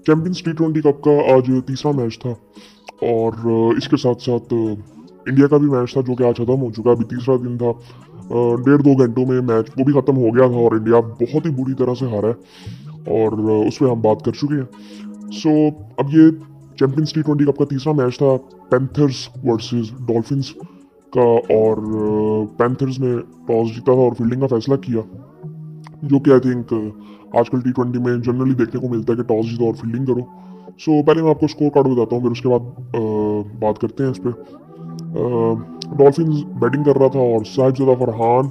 Champions T20 cup का आज तीसरा मैच था और इसके साथ साथ इंडिया का भी मैच था जो कि आज ख़त्म हो चुका है। अभी तीसरा दिन था। 1.5-2 घंटों में मैच वो भी ख़त्म हो गया था और इंडिया बहुत ही बुरी तरह से हारा है और उस पर हम बात कर चुके हैं। सो अब ये चैंपियंस T20 कप का तीसरा मैच था पैंथर्स वर्सेस डॉल्फिन्स का और पैंथर्स ने टॉस जीता था और फील्डिंग का फैसला किया, जो कि आई थिंक आजकल T20 में जनरली देखने को मिलता है कि टॉस जीतो और फील्डिंग करो। सो पहले मैं आपको स्कोर कार्ड बताता हूँ, फिर उसके बाद बात करते हैं इस पर। डॉल्फिन्स बैटिंग कर रहा था और साहिबजादा फरहान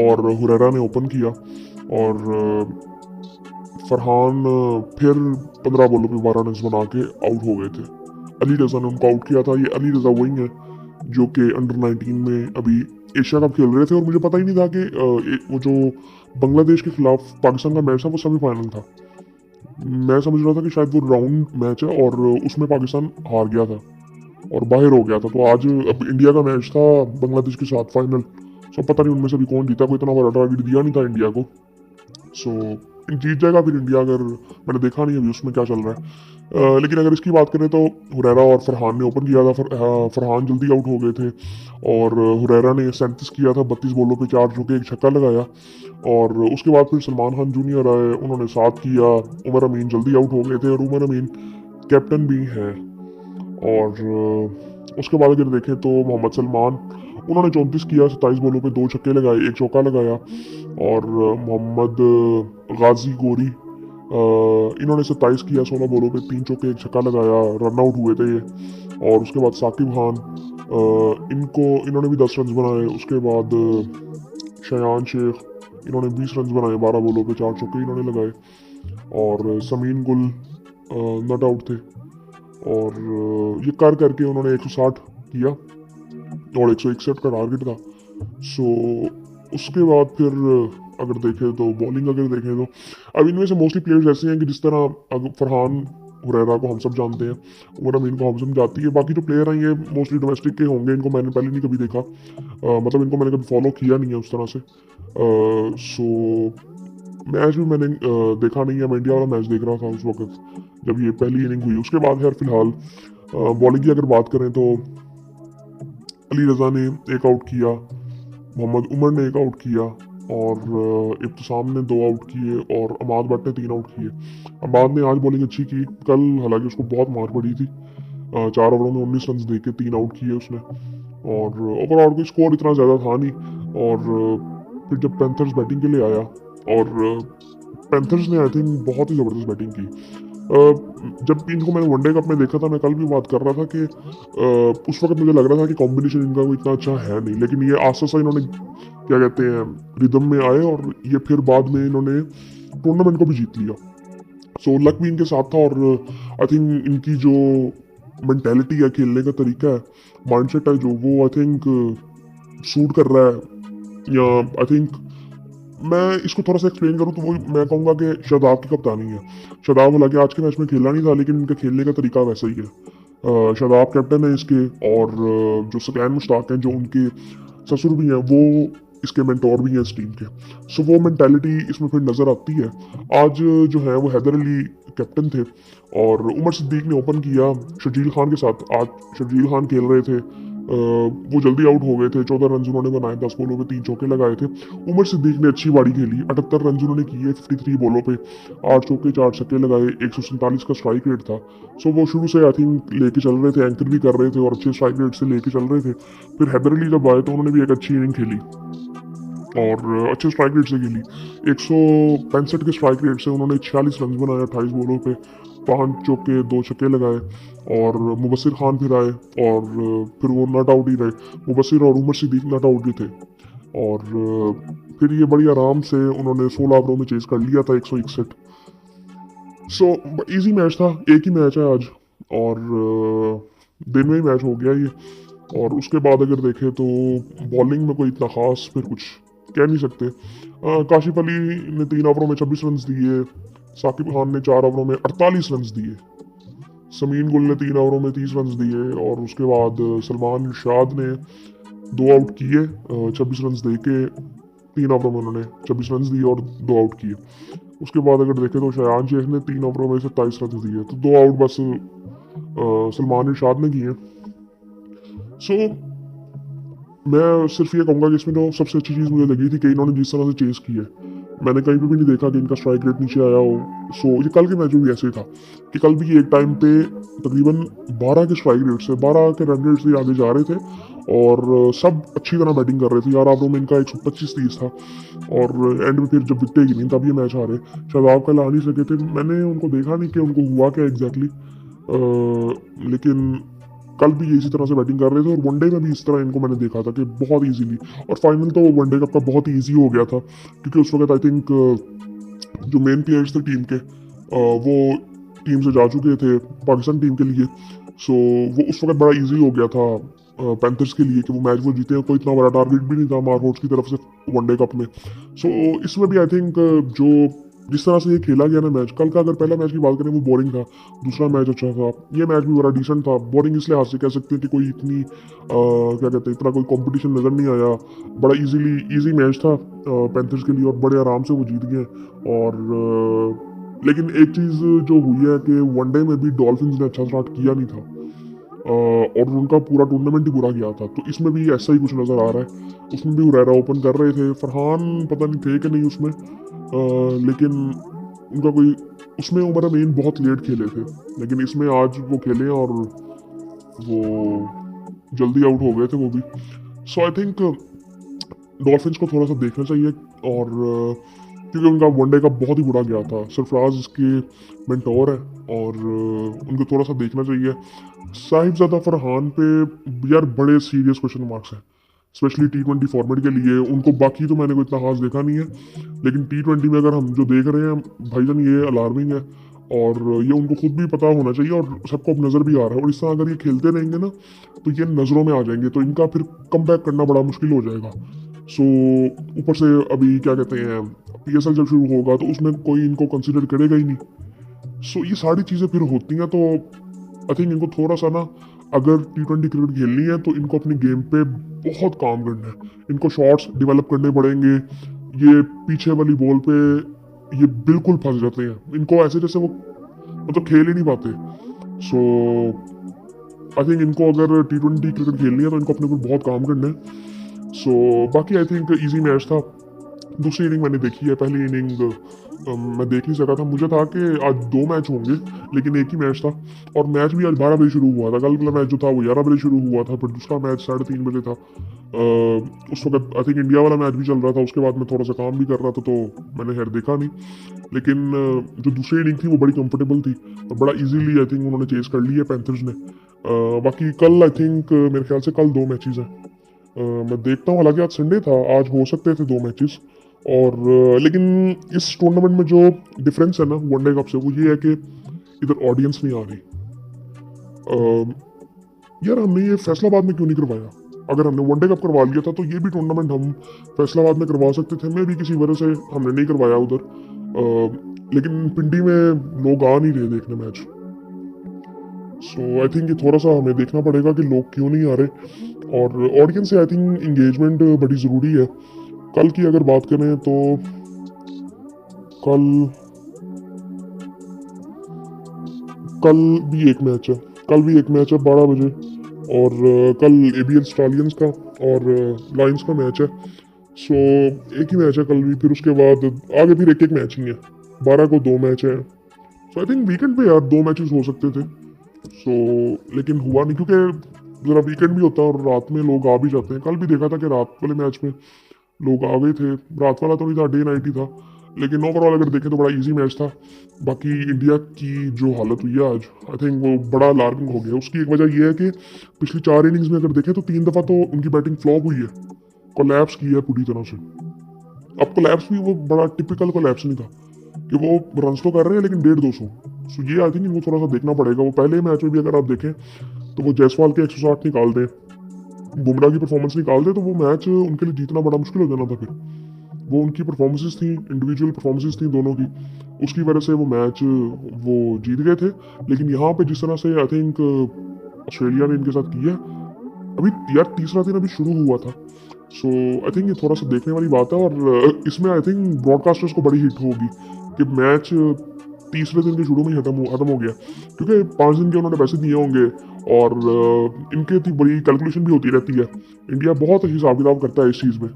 और हुरैरा ने ओपन किया और फरहान फिर 15 बॉलों पे 12 रन बना के आउट हो गए थे। अली रजा ने उनको आउट किया था। ये अली रजा वही है जो कि अंडर 19 में अभी एशिया कप खेल रहे थे और मुझे पता ही नहीं था कि वो जो बांग्लादेश के खिलाफ पाकिस्तान का मैच था वो सेमीफाइनल था। मैं समझ रहा था कि शायद वो राउंड मैच है और उसमें पाकिस्तान हार गया था और बाहर हो गया था। तो आज अब इंडिया का मैच था बांग्लादेश के साथ फाइनल। सो पता नहीं उनमें से भी कौन जीता, कोई इतना बड़ा टारगेट दिया नहीं था इंडिया को। सो जीत जाएगा फिर इंडिया, अगर मैंने देखा नहीं अभी उसमें क्या चल रहा है। लेकिन अगर इसकी बात करें तो हुरैरा और फरहान ने ओपन किया था। फरहान जल्दी आउट हो गए थे और हुरैरा ने 37 किया था 32 बॉलों पे 4 चौके एक छक्का लगाया और उसके बाद फिर सलमान खान जूनियर आए, उन्होंने 7 किया। उमर अमीन जल्दी आउट हो गए थे और उमर अमीन कैप्टन भी हैं। और उसके बाद अगर देखें तो मोहम्मद सलमान, उन्होंने 34 किया 27 बॉलों पे 2 छक्के लगाए एक चौका लगाया और मोहम्मद गाजी गोरी, इन्होंने 27 किया 16 बॉलों पे 3 चौके एक छक्का लगाया, रन आउट हुए थे ये। और उसके बाद साकिब खान, इन्होंने भी 10 रन बनाए। उसके बाद शयान शेख, इन्होंने 20 रन बनाए 12 बॉलों पे 4 चौके इन्होंने लगाए। और समीन गुल नॉट आउट थे और ये कर करके उन्होंने 160 किया और 161 का टारगेट था। सो उसके बाद फिर अगर देखें तो बॉलिंग अगर देखें तो अब इनमें से मोस्टली प्लेयर्स ऐसे हैं कि जिस तरह फरहान हुरैरा को हम सब जानते हैं, उमर अमीन को हम सब जानती है। बाकी जो प्लेयर हैं ये मोस्टली डोमेस्टिक के होंगे, इनको मैंने पहले नहीं कभी देखा। मतलब इनको मैंने कभी फॉलो किया नहीं है उस तरह से। सो मैच भी मैंने देखा नहीं है। मैं इंडिया वाला मैच देख रहा था उस वक्त जब ये पहली इनिंग हुई। उसके बाद यार फिलहाल बॉलिंग की अगर बात करें तो अली रजा ने एक आउट किया, मोहम्मद उमर ने एक आउट किया और इब्तिसाम ने 2 आउट किए और अमाद भट्ट ने 3 आउट किए। अमाद ने आज बॉलिंग अच्छी की, कल हालांकि उसको बहुत मार पड़ी थी। 4 ओवरों में 19 रन दे के 3 आउट किए उसने और ओवरऑल कोई स्कोर इतना ज़्यादा था नहीं। और फिर जब पैंथर्स बैटिंग के लिए आया और पैंथर्स ने आई थिंक बहुत ही ज़बरदस्त बैटिंग की। जब इनको मैंने वनडे कप में देखा था, मैं कल भी बात कर रहा था कि उस वक्त मुझे लग रहा था कि कॉम्बिनेशन इनका कोई इतना अच्छा है नहीं, लेकिन ये आस्ता आस्ता इन्होंने क्या कहते हैं रिदम में आए और ये फिर बाद में इन्होंने टूर्नामेंट को भी जीत लिया। सो लक भी इनके साथ था और आई थिंक इनकी जो मेंटेलिटी है, खेलने का तरीका है, माइंडसेट है जो, वो आई थिंक सूट कर रहा है। या आई थिंक मैं इसको थोड़ा सा एक्सप्लेन करूँ तो वो मैं कहूँगा कि शादाब की कप्तानी है। शादाब हालांकि आज के मैच में खेला नहीं था लेकिन इनका खेलने का तरीका वैसा ही है। शादाब कैप्टन है इसके और जो सकैन मुश्ताक हैं जो उनके ससुर भी हैं, वो इसके मेंटोर भी हैं इस टीम के। सो वो मेंटालिटी इसमें फिर नज़र आती है। आज जो है वो हैदर अली कैप्टन थे और उमर सिद्दीक ने ओपन किया शर्जील खान के साथ। आज शर्जील खान खेल रहे थे, वो जल्दी आउट हो गए थे। 14 रन उन्होंने बनाए 10 बॉलों पे 3 चौके लगाए थे। उमर सिद्दीक ने अच्छी बाड़ी खेली, 78 रन उन्होंने किए 53 बॉलों पे 8 चौके 4 छक्के लगाए, 147 का स्ट्राइक रेट था। सो वो शुरू से आई थिंक लेके चल रहे थे, एंकर भी कर रहे थे और अच्छे स्ट्राइक रेट से लेके चल रहे थे। फिर हैदर अली जब आए तो उन्होंने भी एक अच्छी इनिंग खेली और अच्छे स्ट्राइक रेट से खेली। 165 के स्ट्राइक रेट से उन्होंने 46 रन बनाए 28 बॉलों पे 5 चौके 2 छक्के लगाए। और मुबस्सिर खान फिर आए और फिर वो नॉट आउट ही रहे। मुबस्सिर और उमर सिद्दीक नॉट आउट भी थे और फिर ये बड़ी आराम से उन्होंने 16 ओवरों में चेज कर लिया था 161। सो इजी मैच था, एक ही मैच है आज और दिन में ही मैच हो गया ये। और उसके बाद अगर देखें तो बॉलिंग में कोई इतना खास फिर कुछ कह नहीं सकते। काशिफ अली ने 3 ओवरों में 26 रन दिए, साकिब खान ने 4 ओवरों में 48 रन दिए, समीन गुल ने 3 ओवरों में 30 रन दिए और उसके बाद सलमान इरशाद ने 2 आउट किए 26 रन दे के। 3 ओवरों में उन्होंने 26 रन दिए और 2 आउट किए। उसके बाद अगर देखें तो शायान शेख ने 3 ओवरों में 27 रन दिए, तो 2 आउट बस सलमान इरशाद ने किए। सो मैं सिर्फ ये कहूँगा कि इसमें जो सबसे अच्छी चीज़ मुझे लगी थी कि इन्होंने जिस तरह से चेस की है, मैंने कहीं पे भी नहीं देखा कि इनका स्ट्राइक रेट नीचे आया हो। सो ये कल के मैच में भी ऐसे ही था कि कल भी एक टाइम पे तकरीबन 12 के स्ट्राइक रेट से, 12 के रन रेट से आगे जा रहे थे और सब अच्छी तरह बैटिंग कर रहे थे। 11 ओवरों में इनका 125-30 था और एंड में फिर जब विकटें गिनी तब ये मैच हारे। शादाब कल आ नहीं सके थे, मैंने उनको देखा नहीं कि उनको हुआ क्या एग्जैक्टली, लेकिन कल भी ये इसी तरह से बैटिंग कर रहे थे और वनडे में भी इस तरह इनको मैंने देखा था कि बहुत इजीली, और फाइनल तो वनडे कप का बहुत ईजी हो गया था क्योंकि उस वक्त आई थिंक जो मेन प्लेयर्स थे टीम के वो टीम से जा चुके थे पाकिस्तान टीम के लिए। सो वो उस वक्त बड़ा इजी हो गया था पैंथर्स के लिए कि वो मैच वो जीते हैं। कोई इतना बड़ा टारगेट भी नहीं था मार्कोट्स की तरफ से वनडे कप में। सो इसमें भी आई थिंक जो जिस तरह से ये खेला गया ना मैच, कल का अगर पहला मैच की बात करें वो बोरिंग था, दूसरा मैच अच्छा था, ये मैच भी बड़ा डिसेंट था। बोरिंग इस लिहाज से कह सकते हैं कि कोई इतनी क्या कहते हैं, इतना कोई कंपटीशन नज़र नहीं आया। बड़ा इजी मैच था पैंथर्स के लिए और बड़े आराम से वो जीत गए। और लेकिन एक चीज़ जो हुई है कि वनडे में भी डॉल्फिन्स ने अच्छा स्टार्ट किया नहीं था और उनका पूरा टूर्नामेंट ही बुरा गया था। तो इसमें भी ऐसा ही कुछ नज़र आ रहा है। उसमें भी हुरैरा ओपन कर रहे थे, फरहान पता नहीं थे कि नहीं उसमें, लेकिन उनका कोई उसमें उमर अमीन बहुत लेट खेले थे, लेकिन इसमें आज वो खेले और वो जल्दी आउट हो गए थे वो भी। सो आई थिंक डॉल्फिन्स को थोड़ा सा देखना चाहिए और क्योंकि उनका वनडे का बहुत ही बुरा गया था। सरफराज इसके मेंटोर है और उनको थोड़ा सा देखना चाहिए। साहिबजादा फरहान पे यार बड़े सीरियस क्वेश्चन मार्क्स हैं, स्पेशली T20 फॉर्मेट के लिए। उनको बाकी तो मैंने कोई इतना खास देखा नहीं है, लेकिन T20 में अगर हम जो देख रहे हैं भाईजान ये अलार्मिंग है और ये उनको खुद भी पता होना चाहिए और सबको अब नज़र भी आ रहा है। और इस तरह अगर ये खेलते रहेंगे ना तो ये नज़रों में आ जाएंगे, तो इनका फिर कम करना बड़ा मुश्किल हो जाएगा। सो ऊपर से अभी क्या कहते हैं PSL जब शुरू होगा तो उसमें कोई इनको कंसिडर करेगा ही नहीं। सो ये सारी चीज़ें फिर होती हैं, तो आई थिंक इनको थोड़ा सा ना, अगर T20 क्रिकेट खेलनी है तो इनको अपनी गेम पे बहुत काम करना है। इनको शॉट्स डेवलप करने पड़ेंगे। ये पीछे वाली बॉल पे ये बिल्कुल फंस जाते हैं, इनको ऐसे जैसे वो मतलब खेल ही नहीं पाते। सो आई थिंक इनको अगर T20 क्रिकेट खेलनी है तो इनको अपने ऊपर बहुत काम करना है। सो बाकी आई थिंक इजी मैच था। दूसरी इनिंग मैंने देखी है, पहली इनिंग मैं देख नहीं सका था। मुझे था कि आज 2 मैच होंगे लेकिन एक ही मैच था और मैच भी आज 12 बजे शुरू हुआ था। कल वाला मैच जो था वो 11 बजे शुरू हुआ था, फिर दूसरा मैच 3:30 बजे था। उस वक्त आई थिंक इंडिया वाला मैच भी चल रहा था। उसके बाद मैं थोड़ा सा काम भी कर रहा था तो मैंने खैर देखा नहीं, लेकिन जो दूसरी इनिंग थी वो बड़ी कंफर्टेबल थी और बड़ा इजीली आई थिंक उन्होंने चेस कर लिया पैंथर्स ने। बाकी कल आई थिंक मेरे ख्याल से कल 2 मैचेस हैं। मैं देखता हूँ, हालांकि आज संडे था, आज हो सकते थे 2 मैचेस। और लेकिन इस टूर्नामेंट में जो डिफरेंस है ना वनडे कप से, वो ये है कि इधर ऑडियंस नहीं आ रही। यार हमने ये फैसलाबाद में क्यों नहीं करवाया? अगर हमने वनडे कप करवा लिया था तो ये भी टूर्नामेंट हम फैसलाबाद में करवा सकते थे। मैं भी किसी वजह से हमने नहीं करवाया उधर, लेकिन पिंडी में लोग आ नहीं रहे देखने मैच। सो आई थिंक ये थोड़ा सा हमें देखना पड़ेगा कि लोग क्यों नहीं आ रहे। और ऑडियंस से आई थिंक इंगेजमेंट बड़ी ज़रूरी है। कल की अगर बात करें तो कल कल भी एक मैच है, कल भी एक मैच है 12 बजे और कल ABL स्टालियंस का और लायंस का मैच है। सो एक ही मैच है कल भी, फिर उसके बाद आगे फिर एक मैच ही है। 12 को 2 मैच है। सो आई थिंक वीकेंड पे यार 2 मैचेस हो सकते थे। सो लेकिन हुआ नहीं क्योंकि ज़रा वीकेंड भी होता है और रात में लोग आ भी जाते हैं। कल भी देखा था कि रात वाले मैच में लोग आ गए थे। रात वाला तो नहीं था, डे नाइट ही था, लेकिन ओवरऑल अगर देखें तो बड़ा इजी मैच था। बाकी इंडिया की जो हालत हुई है आज, आई थिंक वो बड़ा अलार्मिंग हो गया। उसकी एक वजह यह है कि पिछली 4 इनिंग्स में अगर देखें तो 3 दफ़ा तो उनकी बैटिंग फ्लॉप हुई है, कोलैप्स की है पूरी तरह से। अब कोलैप्स भी वो बड़ा टिपिकल कोलैप्स नहीं था कि वो रन तो कर रहे हैं लेकिन 150-200। सो ये आई थिंक इनको थोड़ा सा देखना पड़ेगा। वो पहले मैच में भी अगर आप देखें तो वो जायसवाल के 160 निकाल दें, बुमराह की परफॉर्मेंस निकाल दे तो वो मैच उनके लिए जीतना बड़ा मुश्किल हो जाना था। फिर वो उनकी परफॉर्मेंसेस थी, इंडिविजुअल परफॉर्मेंसेस थी दोनों की, उसकी वजह से वो मैच वो जीत गए थे। लेकिन यहाँ पे जिस तरह से आई थिंक ऑस्ट्रेलिया ने इनके साथ किया, अभी यार तीसरा दिन अभी शुरू हुआ था। सो आई थिंक ये थोड़ा सा देखने वाली बात है और इसमें आई थिंक ब्रॉडकास्टर्स को बड़ी हिट होगी कि मैच तीसरे दिन के शुरू में ही खत्म हो गया, क्योंकि 5 दिन के उन्होंने पैसे दिए होंगे और इनके इतनी बड़ी कैलकुलेशन भी होती रहती है। इंडिया बहुत हिसाब किताब करता है इस चीज़ में,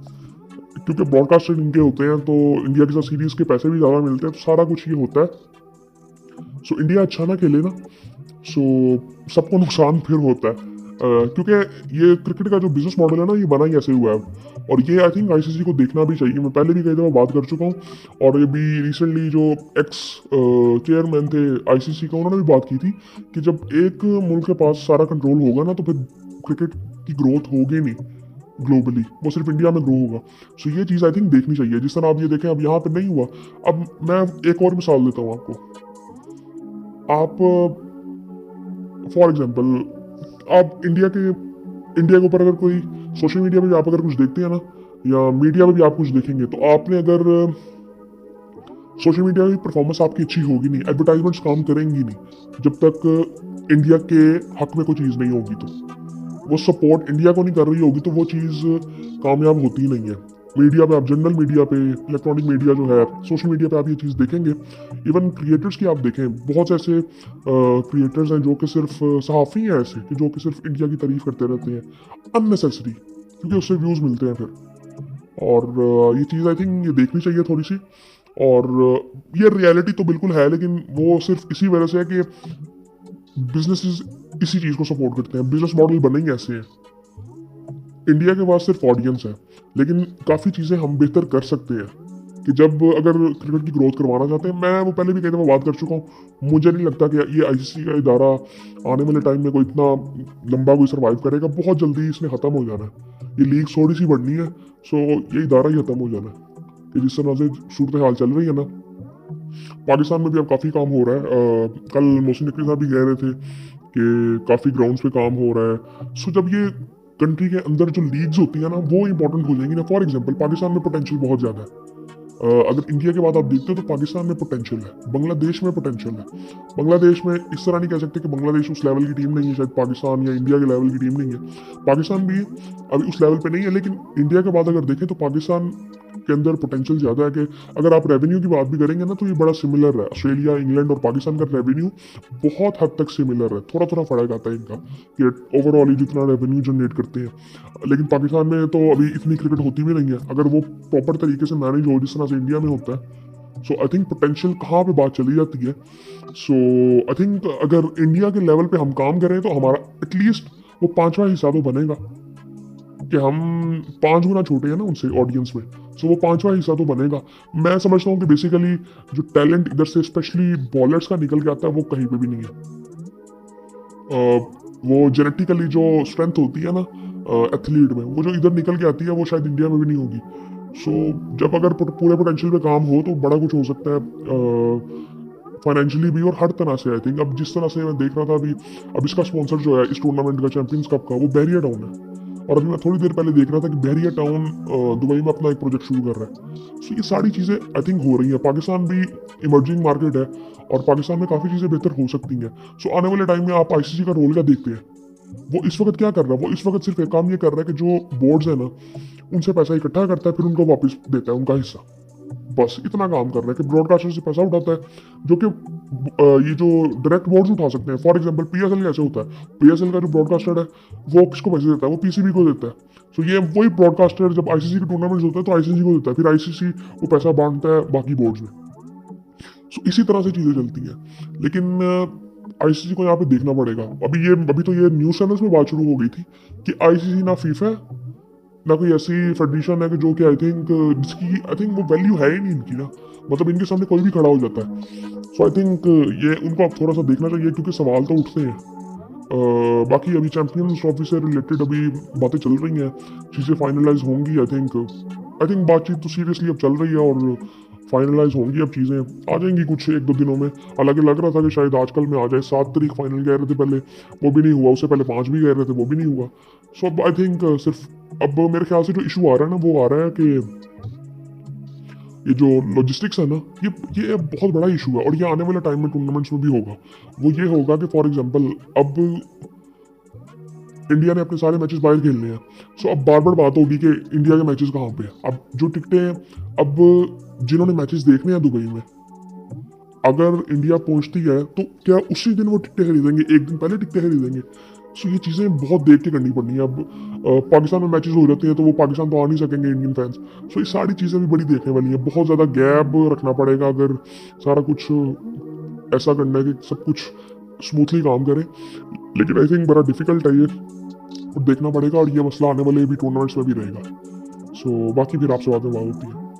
क्योंकि ब्रॉडकास्टर इनके होते हैं तो इंडिया के साथ सीरीज़ के पैसे भी ज़्यादा मिलते हैं, तो सारा कुछ ये होता है। सो इंडिया अच्छा ना खेले ना, सो सबको नुकसान फिर होता है, क्योंकि ये क्रिकेट का जो बिजनेस मॉडल है ना, ये बना ही ऐसे हुआ है। और ये आई थिंक आईसीसी को देखना भी चाहिए। मैं पहले भी कई दफ़ा बात कर चुका हूँ, और ये भी रिसेंटली जो एक्स चेयरमैन थे आईसीसी का, उन्होंने भी बात की थी कि जब एक मुल्क के पास सारा कंट्रोल होगा ना, तो फिर क्रिकेट की ग्रोथ होगी नहीं ग्लोबली, वो सिर्फ इंडिया में ग्रो होगा। सो ये चीज़ आई थिंक देखनी चाहिए। जिस तरह आप ये देखें, अब यहाँ पे नहीं हुआ। अब मैं एक और मिसाल देता हूँ आपको। आप फॉर एग्जांपल, आप इंडिया के ऊपर अगर कोई सोशल मीडिया पे भी आप अगर कुछ देखते हैं ना, या मीडिया में भी आप कुछ देखेंगे, तो आपने अगर सोशल मीडिया की परफॉर्मेंस आपकी अच्छी होगी नहीं, एडवर्टाइजमेंट्स काम करेंगी नहीं जब तक इंडिया के हक में कोई चीज़ नहीं होगी। तो वो सपोर्ट इंडिया को नहीं कर रही होगी, तो वो चीज़ कामयाब होती ही नहीं है। मीडिया पे आप, जनरल मीडिया पे, इलेक्ट्रॉनिक मीडिया जो है, सोशल मीडिया पे आप ये चीज़ देखेंगे। इवन क्रिएटर्स की आप देखें, बहुत से ऐसे क्रिएटर्स हैं जो कि सिर्फ सहाफ़ी हैं ऐसे, कि जो कि सिर्फ इंडिया की तारीफ करते रहते हैं अननेसेसरी, क्योंकि उससे व्यूज़ मिलते हैं फिर। और ये चीज़ आई थिंक ये देखनी चाहिए थोड़ी सी। और ये रियलिटी तो बिल्कुल है, लेकिन वो सिर्फ इसी वजह से है कि बिजनेसेस इसी चीज़ को सपोर्ट करते हैं। बिजनेस मॉडल बने ही ऐसे हैं। इंडिया के पास सिर्फ ऑडियंस है, लेकिन काफ़ी चीज़ें हम बेहतर कर सकते हैं। कि जब अगर क्रिकेट की ग्रोथ करवाना चाहते हैं, मैं वो पहले भी कई दफ़ा बात कर चुका हूँ, मुझे नहीं लगता कि ये आईसीसी का इदारा आने वाले टाइम में कोई इतना लंबा कोई सर्वाइव करेगा। बहुत जल्दी इसने ख़त्म हो जाना है। ये लीग थोड़ी सी बढ़नी है, सो ये इदारा ही ख़त्म हो जाना है। कि जिस तरह से सूरत हाल चल रही है ना, पाकिस्तान में भी अब काफ़ी काम हो रहा है। कल मोहसिन नकवी साहब भी कह रहे थे कि काफ़ी ग्राउंड्स पे काम हो रहा है। सो जब ये कंट्री के अंदर जो लीग्स होती है ना, वो इंपॉर्टेंट हो जाएंगी ना। फॉर एग्जांपल, पाकिस्तान में पोटेंशियल बहुत ज़्यादा है। अगर इंडिया के बाद आप देखते हो तो पाकिस्तान में पोटेंशियल है, बांग्लादेश में पोटेंशियल है। बांग्लादेश में इस तरह नहीं कह सकते कि बांग्लादेश उस लेवल की टीम नहीं है, शायद पाकिस्तान या इंडिया के लेवल की टीम नहीं है। पाकिस्तान भी अभी उस लेवल पे नहीं है, लेकिन इंडिया के बाद अगर देखें तो पाकिस्तान के अंदर पोटेंशियल ज़्यादा है। कि अगर आप रेवेन्यू की बात भी करेंगे ना, तो ये बड़ा सिमिलर है। ऑस्ट्रेलिया, इंग्लैंड और पाकिस्तान का रेवेन्यू बहुत हद तक सिमिलर है। थोड़ा थोड़ा फर्क आता है इनका, कि ओवरऑल ही जितना रेवेन्यू जनरेट करते हैं। लेकिन पाकिस्तान में तो अभी इतनी क्रिकेट होती भी नहीं है, अगर वो प्रॉपर तरीके से मैनेज हो जिस तरह से इंडिया में होता है। सो आई थिंक पोटेंशियल कहाँ पे बात चली जाती है। सो आई थिंक अगर इंडिया के लेवल पे हम काम करें, तो हमारा एटलीस्ट वो 5वां हिस्सा तो बनेगा। कि हम 5 गुना छोटे हैं ना उनसे ऑडियंस में, सो वो 5वां हिस्सा तो बनेगा। मैं समझता हूँ कि बेसिकली जो टैलेंट इधर से स्पेशली बॉलर्स का निकल के आता है, वो कहीं पे भी नहीं है। वो जेनेटिकली जो स्ट्रेंथ होती है ना एथलीट में, वो जो इधर निकल के आती है, वो शायद इंडिया में भी नहीं होगी। सो जब अगर पूरे पोटेंशियल पे काम हो, तो बड़ा कुछ हो सकता है फाइनेंशियली भी और हर तरह से। आई थिंक अब जिस तरह से मैं देख रहा था, अभी अब इसका स्पॉन्सर जो है इस टूर्नामेंट का, चैंपियंस कप का, वो बैरिया टाउन है। और अभी मैं थोड़ी देर पहले देख रहा था कि बैरिया टाउन दुबई में अपना एक प्रोजेक्ट शुरू कर रहा है। सो ये सारी चीज़ें आई थिंक हो रही हैं। पाकिस्तान भी इमर्जिंग मार्केट है, और पाकिस्तान में काफ़ी चीज़ें बेहतर हो सकती हैं। सो आने वाले टाइम में आप आईसीसी का रोल क्या देखते हैं? वो इस वक्त क्या कर रहा है? वो इस वक्त सिर्फ एक काम ये कर रहा है कि जो बोर्ड्स है ना, उनसे पैसा इकट्ठा करता है, फिर उनको वापस देता है उनका हिस्सा। बस इतना काम कर रहा है कि ब्रॉडकास्टर से पैसा उठाता है, जो कि ये जो डायरेक्ट बोर्ड्स उठा सकते हैं। फॉर एग्जांपल पीएसएल कैसे होता है? पीएसएल का जो ब्रॉडकास्टर है, वो किसको पैसे देता है? वो पीसीबी को देता है। सो ये वही ब्रॉडकास्टर जब आईसीसी के टूर्नामेंट्स होते हैं, तो आईसीसी को देता है, फिर आईसीसी वो पैसा बांटता है बाकी बोर्ड्स में। सो इसी तरह से चीज़ें चलती हैं। लेकिन आईसीसी को यहाँ पे देखना पड़ेगा। अभी तो ये न्यूज़ चैनल्स में बात शुरू हो गई थी कि आईसीसी ना फीफा है, ना कोई ऐसी फेडरेशन है कि जो कि आई थिंक जिसकी आई थिंक वो वैल्यू है ही नहीं इनकी ना। मतलब इनके सामने कोई भी खड़ा हो जाता है। सो आई थिंक ये उनको अब थोड़ा सा देखना चाहिए, क्योंकि सवाल तो उठते हैं। बाकी अभी चैंपियंस ट्रॉफी से रिलेटेड अभी बातें चल रही हैं, चीज़ें फाइनलाइज होंगी। आई थिंक बातचीत तो सीरियसली अब चल रही है, और फाइनलाइज होंगी अब चीज़ें आ जाएंगी कुछ 1-2 दिनों में। हालांकि लग रहा था कि शायद आजकल में आ जाए। 7 तारीख फाइनल कह रहे थे पहले, वो भी नहीं हुआ। उससे पहले 5 भी कह रहे थे, वो भी नहीं हुआ। सो अब आई थिंक सिर्फ अब मेरे ख्याल से जो इशू आ रहा है ना, वो आ रहा है कि ये जो लॉजिस्टिक्स है ना, ये बहुत बड़ा इशू है। और ये आने वाले टाइम में टूर्नामेंट्स में भी होगा। वो ये होगा कि फॉर एग्जांपल अब इंडिया ने अपने सारे मैचेस बाहर खेलने हैं। सो अब बार बार बात होगी कि इंडिया के मैचेस कहाँ पे हैं। अब जो टिकटें अब जिन्होंने मैचेस देखने हैं दुबई में, अगर इंडिया पहुंचती है तो क्या उसी दिन वो टिकटें खरीदेंगे, एक दिन पहले टिकटें खरीदेंगे? सो ये चीज़ें बहुत देख के करनी पड़नी है। अब पाकिस्तान में मैचेस हो जाते हैं तो वो पाकिस्तान तो आ नहीं सकेंगे इंडियन फैंस। सो ये सारी चीज़ें भी बड़ी देखने वाली है। बहुत ज़्यादा गैप रखना पड़ेगा अगर सारा कुछ ऐसा करना है कि सब कुछ स्मूथली काम करे। लेकिन आई थिंक बड़ा डिफिकल्ट है ये, और देखना पड़ेगा, और ये मसला आने वाले भी टूर्नामेंट्स में भी रहेगा। सो बाकी फिर आपसे बात होती है।